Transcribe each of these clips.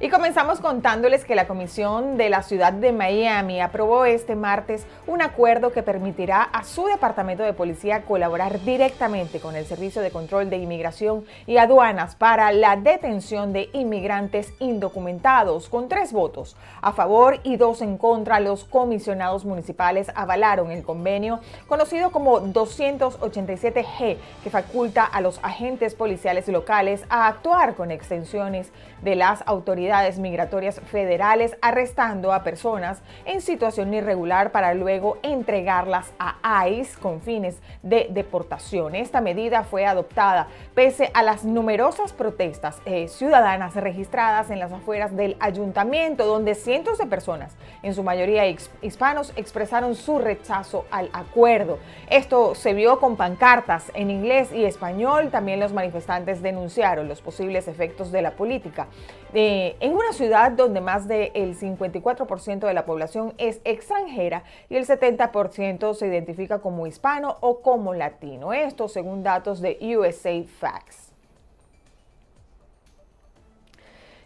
Y comenzamos contándoles que la Comisión de la Ciudad de Miami aprobó este martes un acuerdo que permitirá a su departamento de policía colaborar directamente con el Servicio de Control de Inmigración y Aduanas para la detención de inmigrantes indocumentados. Con 3 votos a favor y 2 en contra, los comisionados municipales avalaron el convenio conocido como 287G, que faculta a los agentes policiales locales a actuar con extensiones de las autoridades migratorias federales, arrestando a personas en situación irregular para luego entregarlas a ICE con fines de deportación. Esta medida fue adoptada pese a las numerosas protestas ciudadanas registradas en las afueras del ayuntamiento, donde cientos de personas, en su mayoría hispanos, expresaron su rechazo al acuerdo. Esto se vio con pancartas en inglés y español. También los manifestantes denunciaron los posibles efectos de la política en una ciudad donde más del 54% de la población es extranjera y el 70% se identifica como hispano o como latino. Esto según datos de USA Facts.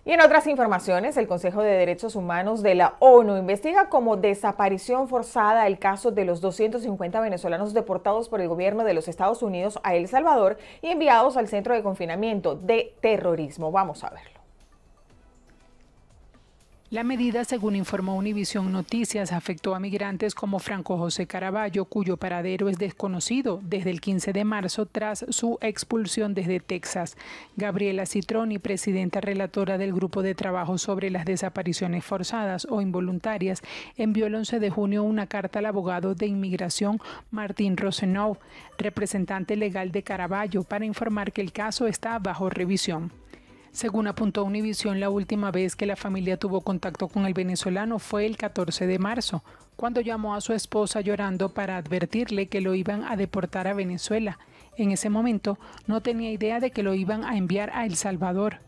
Y en otras informaciones, el Consejo de Derechos Humanos de la ONU investiga como desaparición forzada el caso de los 250 venezolanos deportados por el gobierno de los Estados Unidos a El Salvador y enviados al centro de confinamiento de terrorismo. Vamos a verlo. La medida, según informó Univisión Noticias, afectó a migrantes como Franco José Caraballo, cuyo paradero es desconocido desde el 15 de marzo tras su expulsión desde Texas. Gabriela Citroni, presidenta relatora del Grupo de Trabajo sobre las Desapariciones Forzadas o Involuntarias, envió el 11 de junio una carta al abogado de inmigración Martín Rosenau, representante legal de Caraballo, para informar que el caso está bajo revisión. Según apuntó Univisión, la última vez que la familia tuvo contacto con el venezolano fue el 14 de marzo, cuando llamó a su esposa llorando para advertirle que lo iban a deportar a Venezuela. En ese momento no tenía idea de que lo iban a enviar a El Salvador.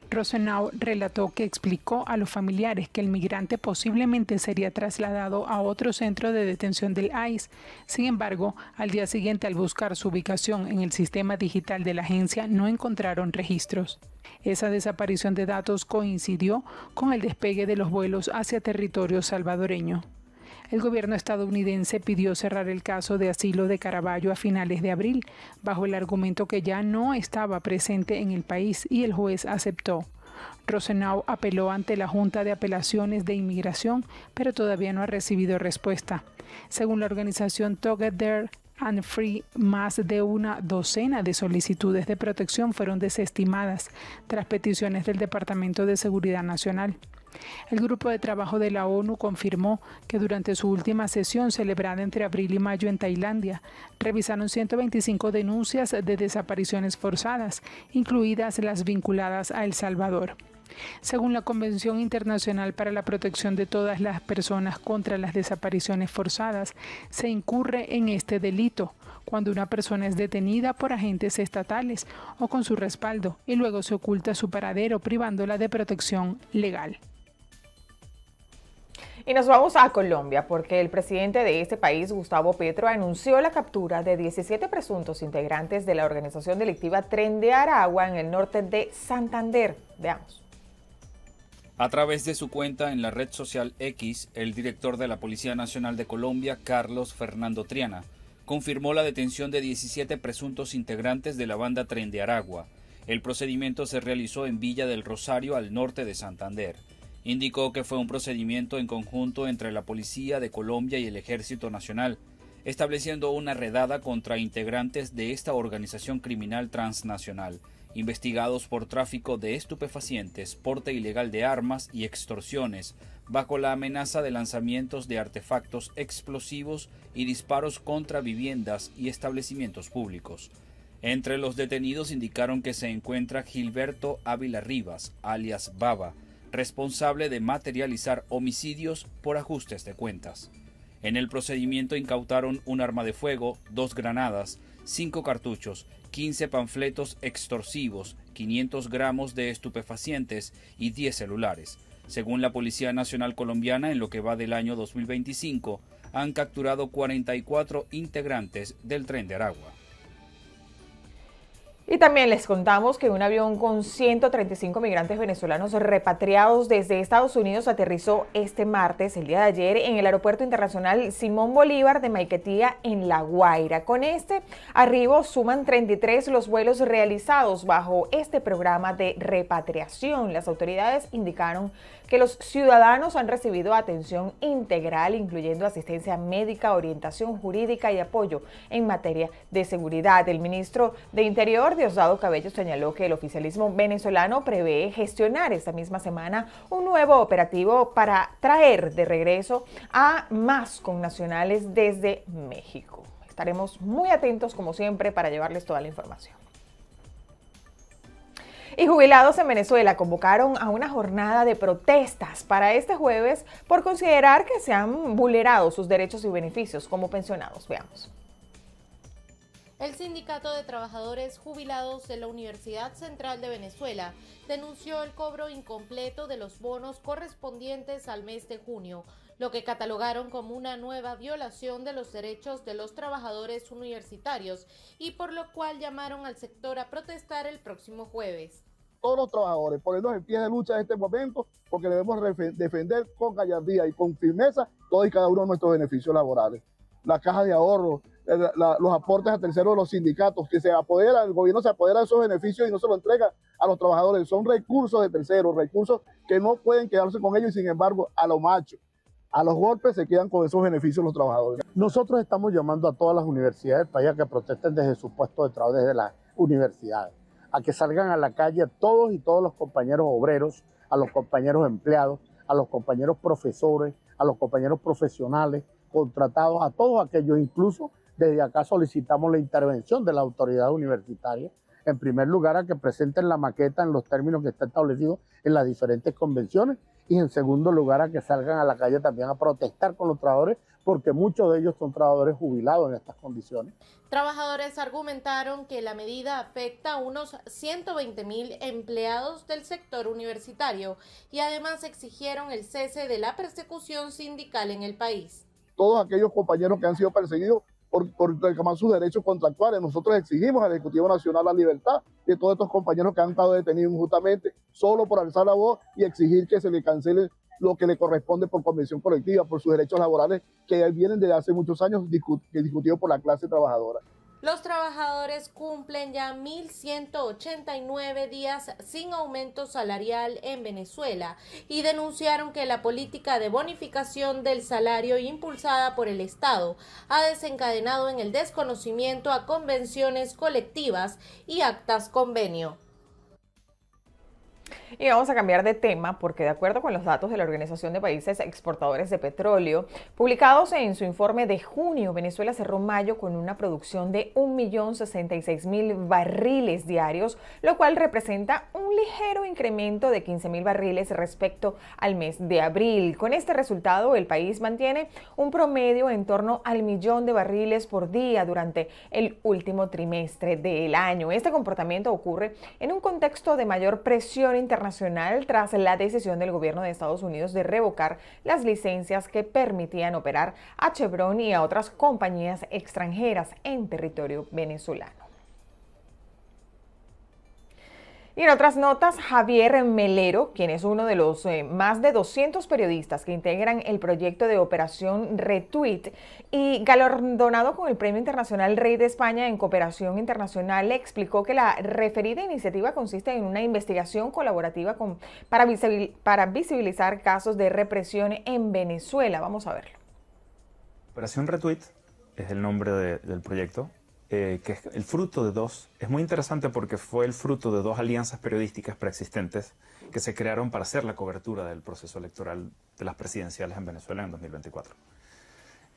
Rosenau relató que explicó a los familiares que el migrante posiblemente sería trasladado a otro centro de detención del ICE. Sin embargo, al día siguiente, al buscar su ubicación en el sistema digital de la agencia, no encontraron registros. Esa desaparición de datos coincidió con el despegue de los vuelos hacia territorio salvadoreño. El gobierno estadounidense pidió cerrar el caso de asilo de Caraballo a finales de abril, bajo el argumento que ya no estaba presente en el país, y el juez aceptó. Rosenau apeló ante la Junta de Apelaciones de Inmigración, pero todavía no ha recibido respuesta. Según la organización Together and Free, más de una docena de solicitudes de protección fueron desestimadas tras peticiones del Departamento de Seguridad Nacional. El Grupo de Trabajo de la ONU confirmó que durante su última sesión, celebrada entre abril y mayo en Tailandia, revisaron 125 denuncias de desapariciones forzadas, incluidas las vinculadas a El Salvador. Según la Convención Internacional para la Protección de todas las personas contra las desapariciones forzadas, se incurre en este delito cuando una persona es detenida por agentes estatales o con su respaldo y luego se oculta su paradero, privándola de protección legal. Y nos vamos a Colombia porque el presidente de este país, Gustavo Petro, anunció la captura de 17 presuntos integrantes de la organización delictiva Tren de Aragua en el norte de Santander. Veamos. A través de su cuenta en la red social X, el director de la Policía Nacional de Colombia, Carlos Fernando Triana, confirmó la detención de 17 presuntos integrantes de la banda Tren de Aragua. El procedimiento se realizó en Villa del Rosario, al norte de Santander. Indicó que fue un procedimiento en conjunto entre la Policía de Colombia y el Ejército Nacional, estableciendo una redada contra integrantes de esta organización criminal transnacional, investigados por tráfico de estupefacientes, porte ilegal de armas y extorsiones, bajo la amenaza de lanzamientos de artefactos explosivos y disparos contra viviendas y establecimientos públicos. Entre los detenidos indicaron que se encuentra Gilberto Ávila Rivas, alias Baba, responsable de materializar homicidios por ajustes de cuentas. En el procedimiento incautaron un arma de fuego, 2 granadas, 5 cartuchos, 15 panfletos extorsivos, 500 gramos de estupefacientes y 10 celulares. Según la Policía Nacional Colombiana, en lo que va del año 2025, han capturado 44 integrantes del Tren de Aragua. Y también les contamos que un avión con 135 migrantes venezolanos repatriados desde Estados Unidos aterrizó este martes, el día de ayer, en el Aeropuerto Internacional Simón Bolívar de Maiquetía, en La Guaira. Con este arribo suman 33 los vuelos realizados bajo este programa de repatriación. Las autoridades indicaron que los ciudadanos han recibido atención integral, incluyendo asistencia médica, orientación jurídica y apoyo en materia de seguridad. El ministro de Interior, Diosdado Cabello, señaló que el oficialismo venezolano prevé gestionar esta misma semana un nuevo operativo para traer de regreso a más connacionales desde México. Estaremos muy atentos, como siempre, para llevarles toda la información. Y jubilados en Venezuela convocaron a una jornada de protestas para este jueves por considerar que se han vulnerado sus derechos y beneficios como pensionados. Veamos. El Sindicato de Trabajadores Jubilados de la Universidad Central de Venezuela denunció el cobro incompleto de los bonos correspondientes al mes de junio, lo que catalogaron como una nueva violación de los derechos de los trabajadores universitarios y por lo cual llamaron al sector a protestar el próximo jueves. Todos los trabajadores, ponernos en pie de lucha en este momento, porque debemos defender con gallardía y con firmeza todos y cada uno de nuestros beneficios laborales. La caja de ahorro, los aportes a terceros de los sindicatos, que el gobierno se apodera de esos beneficios y no se lo entrega a los trabajadores. Son recursos de terceros, recursos que no pueden quedarse con ellos y sin embargo a lo macho, a los golpes se quedan con esos beneficios los trabajadores. Nosotros estamos llamando a todas las universidades del país a que protesten desde su puesto de trabajo, desde las universidades, a que salgan a la calle todos y todos los compañeros obreros, a los compañeros empleados, a los compañeros profesores, a los compañeros profesionales, contratados, a todos aquellos. Incluso desde acá solicitamos la intervención de la autoridad universitaria, en primer lugar a que presenten la maqueta en los términos que está establecido en las diferentes convenciones y en segundo lugar a que salgan a la calle también a protestar con los trabajadores, porque muchos de ellos son trabajadores jubilados en estas condiciones. Trabajadores argumentaron que la medida afecta a unos 120.000 empleados del sector universitario y además exigieron el cese de la persecución sindical en el país. Todos aquellos compañeros que han sido perseguidos por reclamar sus derechos contractuales, nosotros exigimos al Ejecutivo Nacional la libertad de todos estos compañeros que han estado detenidos injustamente solo por alzar la voz y exigir que se le cancele lo que le corresponde por convención colectiva, por sus derechos laborales que vienen desde hace muchos años discutidos por la clase trabajadora. Los trabajadores cumplen ya 1.189 días sin aumento salarial en Venezuela y denunciaron que la política de bonificación del salario impulsada por el Estado ha desencadenado en el desconocimiento a convenciones colectivas y actas convenio. Y vamos a cambiar de tema porque de acuerdo con los datos de la Organización de Países Exportadores de Petróleo, publicados en su informe de junio, Venezuela cerró mayo con una producción de 1.066.000 barriles diarios, lo cual representa un ligero incremento de 15.000 barriles respecto al mes de abril. Con este resultado, el país mantiene un promedio en torno al 1.000.000 de barriles por día durante el último trimestre del año. Este comportamiento ocurre en un contexto de mayor presión internacional tras la decisión del gobierno de Estados Unidos de revocar las licencias que permitían operar a Chevron y a otras compañías extranjeras en territorio venezolano. Y en otras notas, Javier Melero, quien es uno de los más de 200 periodistas que integran el proyecto de Operación Retweet y galardonado con el Premio Internacional Rey de España en Cooperación Internacional, explicó que la referida iniciativa consiste en una investigación colaborativa para visibilizar casos de represión en Venezuela. Vamos a verlo. Operación Retweet es el nombre del proyecto. Que es el fruto de es muy interesante porque fue el fruto de dos alianzas periodísticas preexistentes que se crearon para hacer la cobertura del proceso electoral de las presidenciales en Venezuela en 2024.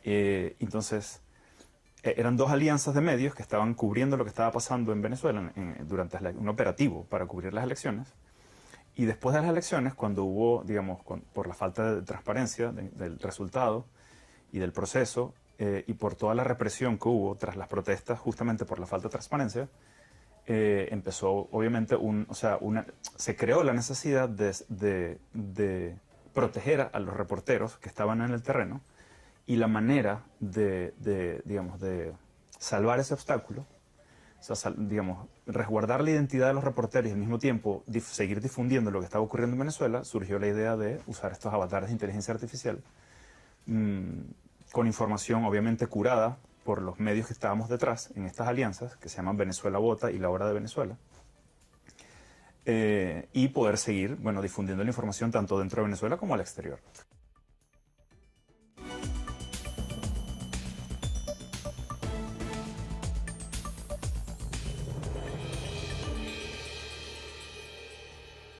Entonces, eran dos alianzas de medios que estaban cubriendo lo que estaba pasando en Venezuela durante un operativo para cubrir las elecciones. Y después de las elecciones, cuando hubo, digamos, por la falta de transparencia del resultado y del proceso, y por toda la represión que hubo tras las protestas, justamente por la falta de transparencia, empezó obviamente se creó la necesidad de proteger a los reporteros que estaban en el terreno, y la manera de salvar ese obstáculo, resguardar la identidad de los reporteros y al mismo tiempo seguir difundiendo lo que estaba ocurriendo en Venezuela, surgió la idea de usar estos avatares de inteligencia artificial con información obviamente curada por los medios que estábamos detrás en estas alianzas, que se llaman Venezuela Vota y La Hora de Venezuela, y poder seguir, bueno, difundiendo la información tanto dentro de Venezuela como al exterior.